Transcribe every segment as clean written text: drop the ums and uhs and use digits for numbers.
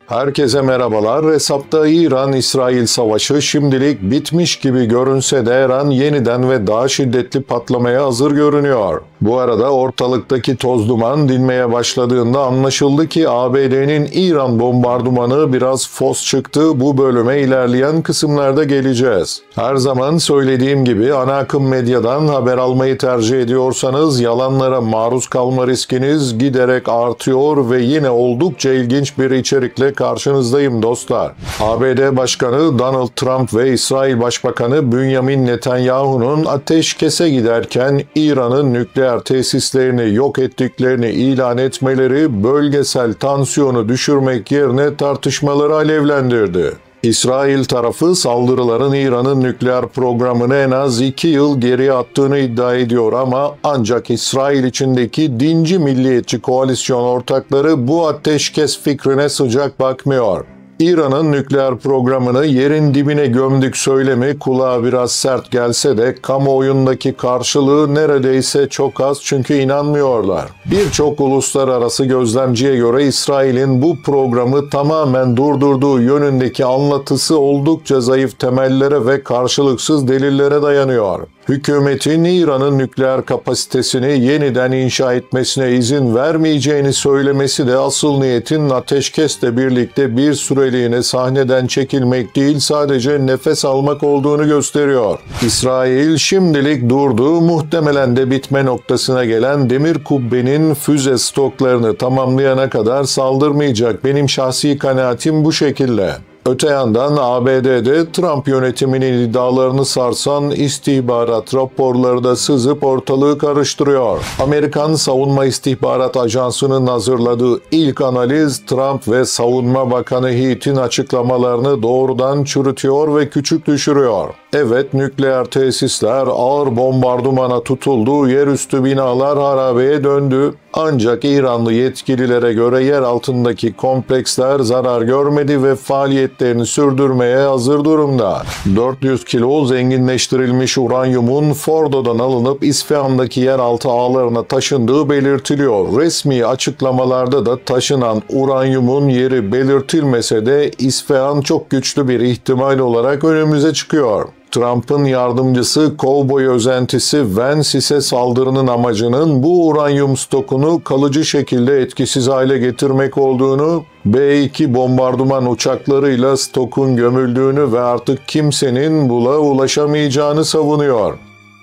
Herkese merhabalar. Hesapta İran-İsrail savaşı şimdilik bitmiş gibi görünse de İran yeniden ve daha şiddetli patlamaya hazır görünüyor. Bu arada ortalıktaki toz duman dinmeye başladığında anlaşıldı ki ABD'nin İran bombardımanı biraz fos çıktı. Bu bölüme ilerleyen kısımlarda geleceğiz. Her zaman söylediğim gibi ana akım medyadan haber almayı tercih ediyorsanız yalanlara maruz kalma riskiniz giderek artıyor ve yine oldukça ilginç bir içerikle karşınızdayım dostlar. ABD Başkanı Donald Trump ve İsrail Başbakanı Benjamin Netanyahu'nun ateşkese giderken İran'ın nükleer tesislerini yok ettiklerini ilan etmeleri bölgesel tansiyonu düşürmek yerine tartışmaları alevlendirdi. İsrail tarafı saldırıların İran'ın nükleer programını en az 2 yıl geriye attığını iddia ediyor ama ancak İsrail içindeki dinci milliyetçi koalisyon ortakları bu ateşkes fikrine sıcak bakmıyor. İran'ın nükleer programını yerin dibine gömdük söylemi kulağa biraz sert gelse de kamuoyundaki karşılığı neredeyse çok az çünkü inanmıyorlar. Birçok uluslararası gözlemciye göre İsrail'in bu programı tamamen durdurduğu yönündeki anlatısı oldukça zayıf temellere ve karşılıksız delillere dayanıyor. Hükümetin İran'ın nükleer kapasitesini yeniden inşa etmesine izin vermeyeceğini söylemesi de asıl niyetin ateşkesle birlikte bir süreliğine sahneden çekilmek değil sadece nefes almak olduğunu gösteriyor. İsrail şimdilik durdu, muhtemelen de bitme noktasına gelen demir kubbenin füze stoklarını tamamlayana kadar saldırmayacak. Benim şahsi kanaatim bu şekilde. Öte yandan ABD'de Trump yönetiminin iddialarını sarsan istihbarat raporları da sızıp ortalığı karıştırıyor. Amerikan Savunma İstihbarat Ajansı'nın hazırladığı ilk analiz Trump ve Savunma Bakanı Heath'in açıklamalarını doğrudan çürütüyor ve küçük düşürüyor. Evet, nükleer tesisler ağır bombardımana tutuldu, yerüstü binalar harabeye döndü. Ancak İranlı yetkililere göre yer altındaki kompleksler zarar görmedi ve faaliyetlerini sürdürmeye hazır durumda. 400 kilo zenginleştirilmiş uranyumun Fordo'dan alınıp İsfahan'daki yeraltı ağlarına taşındığı belirtiliyor. Resmi açıklamalarda da taşınan uranyumun yeri belirtilmese de İsfahan çok güçlü bir ihtimal olarak önümüze çıkıyor. Trump'ın yardımcısı kovboy özentisi Vance ise saldırının amacının bu uranyum stokunu kalıcı şekilde etkisiz hale getirmek olduğunu, B-2 bombardıman uçaklarıyla stokun gömüldüğünü ve artık kimsenin buna ulaşamayacağını savunuyor.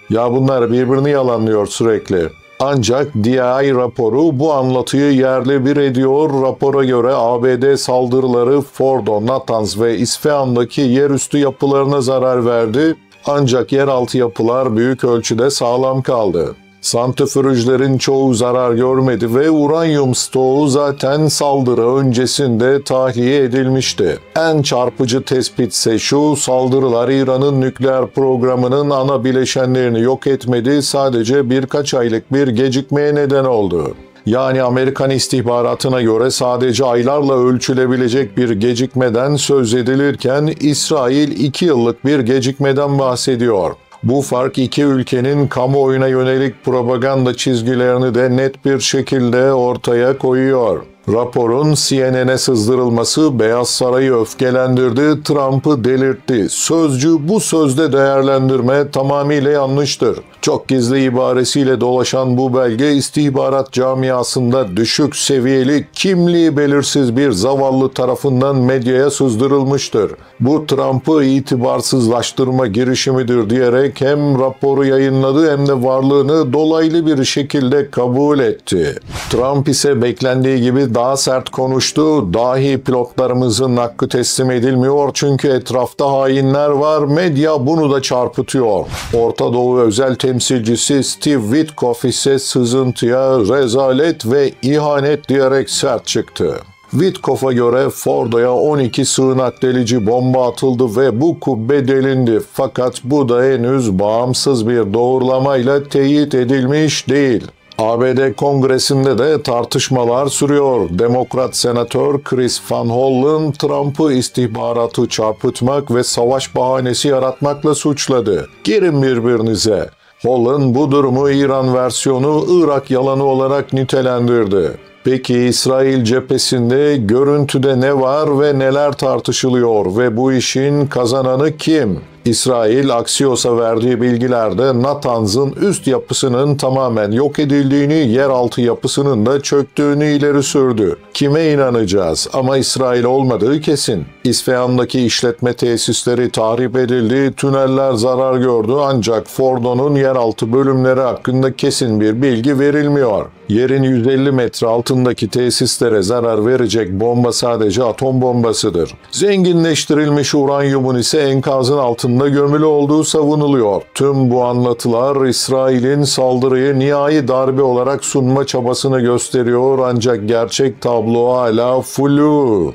Ya bunlar birbirini yalanlıyor sürekli. Ancak DI raporu bu anlatıyı yerle bir ediyor. Rapora göre ABD saldırıları Fordo, Natanz ve İsfahan'daki yerüstü yapılarına zarar verdi. Ancak yeraltı yapılar büyük ölçüde sağlam kaldı. Santrifüjlerin çoğu zarar görmedi ve uranyum stoğu zaten saldırı öncesinde tahliye edilmişti. En çarpıcı tespit ise şu: saldırılar İran'ın nükleer programının ana bileşenlerini yok etmedi, sadece birkaç aylık bir gecikmeye neden oldu. Yani Amerikan istihbaratına göre sadece aylarla ölçülebilecek bir gecikmeden söz edilirken İsrail 2 yıllık bir gecikmeden bahsediyor. Bu fark iki ülkenin kamuoyuna yönelik propaganda çizgilerini de net bir şekilde ortaya koyuyor. Raporun CNN'e sızdırılması Beyaz Saray'ı öfkelendirdi, Trump'ı delirtti. Sözcü bu sözde değerlendirme tamamıyla yanlıştır. Çok gizli ibaresiyle dolaşan bu belge istihbarat camiasında düşük seviyeli, kimliği belirsiz bir zavallı tarafından medyaya sızdırılmıştır. Bu Trump'ı itibarsızlaştırma girişimidir diyerek hem raporu yayınladı hem de varlığını dolaylı bir şekilde kabul etti. Trump ise beklendiği gibi daha sert konuştu. Dahi pilotlarımızın hakkı teslim edilmiyor çünkü etrafta hainler var. Medya bunu da çarpıtıyor. Orta Doğu özel temsilcisi Steve Witkoff ise sızıntıya rezalet ve ihanet diyerek sert çıktı. Witkoff'a göre Fordo'ya 12 sığınak delici bomba atıldı ve bu kubbe delindi. Fakat bu da henüz bağımsız bir doğrulamayla teyit edilmiş değil. ABD Kongresi'nde de tartışmalar sürüyor. Demokrat Senatör Chris Van Hollen, Trump'ı istihbaratı çarpıtmak ve savaş bahanesi yaratmakla suçladı. Girin birbirinize. Hollen bu durumu İran versiyonu Irak yalanı olarak nitelendirdi. Peki İsrail cephesinde görüntüde ne var ve neler tartışılıyor ve bu işin kazananı kim? İsrail, Axios'a verdiği bilgilerde Natanz'ın üst yapısının tamamen yok edildiğini, yeraltı yapısının da çöktüğünü ileri sürdü. Kime inanacağız? Ama İsrail olmadığı kesin. İsfahan'daki işletme tesisleri tahrip edildi, tüneller zarar gördü ancak Fordo'nun yeraltı bölümleri hakkında kesin bir bilgi verilmiyor. Yerin 150 metre altındaki tesislere zarar verecek bomba sadece atom bombasıdır. Zenginleştirilmiş uranyumun ise enkazın altında gömülü olduğu savunuluyor. Tüm bu anlatılar İsrail'in saldırıyı nihai darbe olarak sunma çabasını gösteriyor ancak gerçek tablo hala flu.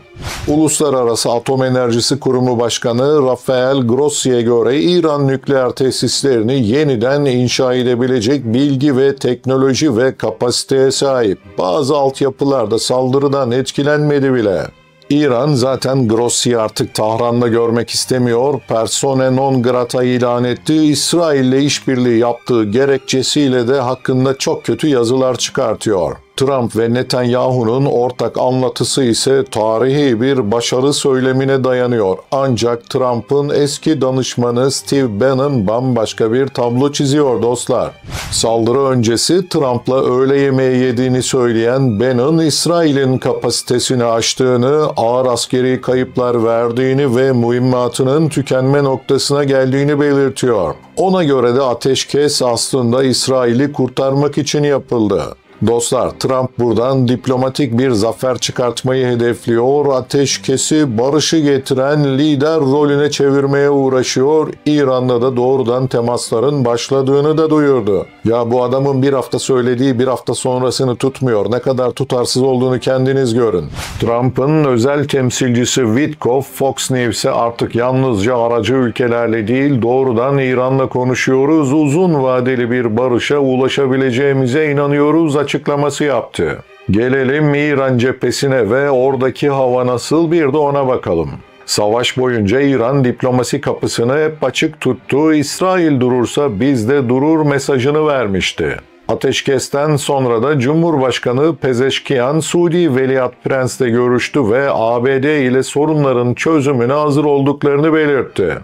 Uluslararası Atom Enerjisi Kurumu Başkanı Rafael Grossi'ye göre İran nükleer tesislerini yeniden inşa edebilecek bilgi ve teknoloji ve kapasiteye sahip. Bazı altyapılar da saldırıdan etkilenmedi bile. İran zaten Grossi'yi artık Tahran'da görmek istemiyor, persona non grata ilan etti, İsrail'le işbirliği yaptığı gerekçesiyle de hakkında çok kötü yazılar çıkartıyor. Trump ve Netanyahu'nun ortak anlatısı ise tarihi bir başarı söylemine dayanıyor. Ancak Trump'ın eski danışmanı Steve Bannon bambaşka bir tablo çiziyor dostlar. Saldırı öncesi Trump'la öğle yemeği yediğini söyleyen Bannon, İsrail'in kapasitesini aştığını, ağır askeri kayıplar verdiğini ve mühimmatının tükenme noktasına geldiğini belirtiyor. Ona göre de ateşkes aslında İsrail'i kurtarmak için yapıldı. Dostlar, Trump buradan diplomatik bir zafer çıkartmayı hedefliyor, ateşkesi barışı getiren lider rolüne çevirmeye uğraşıyor, İran'da da doğrudan temasların başladığını da duyurdu. Ya bu adamın bir hafta söylediği bir hafta sonrasını tutmuyor, ne kadar tutarsız olduğunu kendiniz görün. Trump'ın özel temsilcisi Witkoff, Fox News'e artık yalnızca aracı ülkelerle değil, doğrudan İran'la konuşuyoruz, uzun vadeli bir barışa ulaşabileceğimize inanıyoruz açıklaması yaptı. Gelelim İran cephesine ve oradaki hava nasıl, bir de ona bakalım. Savaş boyunca İran diplomasi kapısını hep açık tuttu, İsrail durursa biz de durur mesajını vermişti. Ateşkesten sonra da Cumhurbaşkanı Pezeşkiyan, Suudi Veliaht Prens'le görüştü ve ABD ile sorunların çözümüne hazır olduklarını belirtti.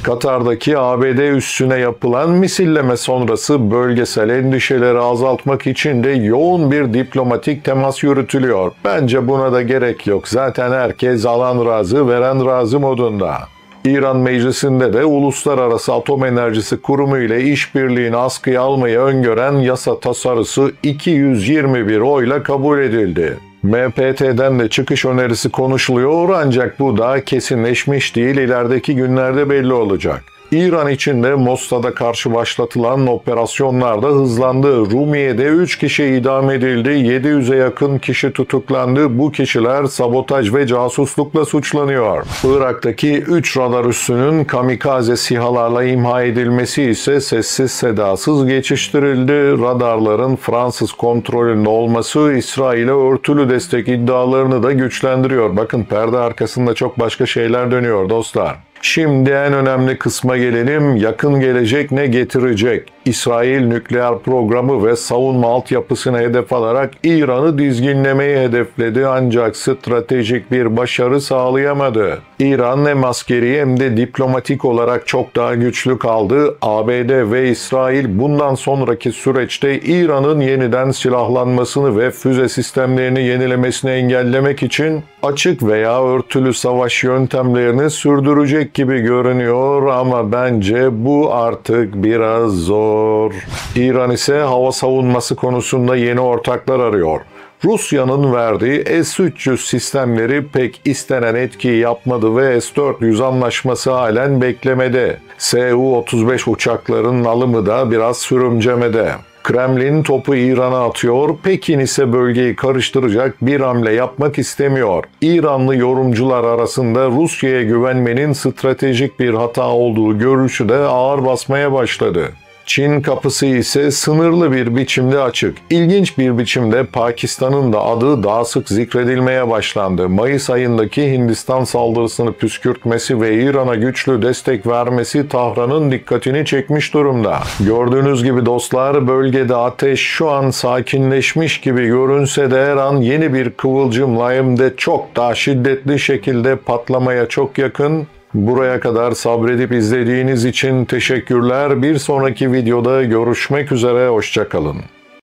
Katar'daki ABD üssüne yapılan misilleme sonrası bölgesel endişeleri azaltmak için de yoğun bir diplomatik temas yürütülüyor. Bence buna da gerek yok. Zaten herkes alan razı, veren razı modunda. İran Meclisi'nde de Uluslararası Atom Enerjisi Kurumu ile işbirliğini askıya almayı öngören yasa tasarısı 221 oyla kabul edildi. MPT'den de çıkış önerisi konuşuluyor ancak bu daha kesinleşmiş değil, ilerideki günlerde belli olacak. İran için de Mossad'a karşı başlatılan operasyonlar da hızlandı. Rumiye'de 3 kişi idam edildi, 700'e yakın kişi tutuklandı. Bu kişiler sabotaj ve casuslukla suçlanıyor. Irak'taki 3 radar üssünün kamikaze SİHA'larla imha edilmesi ise sessiz sedasız geçiştirildi. Radarların Fransız kontrolünde olması İsrail'e örtülü destek iddialarını da güçlendiriyor. Bakın, perde arkasında çok başka şeyler dönüyor dostlar. Şimdi en önemli kısma gelelim. Yakın gelecek ne getirecek? İsrail nükleer programı ve savunma altyapısını hedef alarak İran'ı dizginlemeyi hedefledi ancak stratejik bir başarı sağlayamadı. İran hem askeri hem de diplomatik olarak çok daha güçlü kaldı. ABD ve İsrail bundan sonraki süreçte İran'ın yeniden silahlanmasını ve füze sistemlerini yenilemesini engellemek için açık veya örtülü savaş yöntemlerini sürdürecek gibi görünüyor ama bence bu artık biraz zor. İran ise hava savunması konusunda yeni ortaklar arıyor. Rusya'nın verdiği S-300 sistemleri pek istenen etkiyi yapmadı ve S-400 anlaşması halen beklemede. Su-35 uçaklarının alımı da biraz sürümcemede. Kremlin topu İran'a atıyor, Pekin ise bölgeyi karıştıracak bir hamle yapmak istemiyor. İranlı yorumcular arasında Rusya'ya güvenmenin stratejik bir hata olduğu görüşü de ağır basmaya başladı. Çin kapısı ise sınırlı bir biçimde açık. İlginç bir biçimde Pakistan'ın da adı daha sık zikredilmeye başlandı. Mayıs ayındaki Hindistan saldırısını püskürtmesi ve İran'a güçlü destek vermesi Tahran'ın dikkatini çekmiş durumda. Gördüğünüz gibi dostlar, bölgede ateş şu an sakinleşmiş gibi görünse de her an yeni bir kıvılcımla hem de çok daha şiddetli şekilde patlamaya çok yakın. Buraya kadar sabredip izlediğiniz için teşekkürler. Bir sonraki videoda görüşmek üzere, hoşça kalın.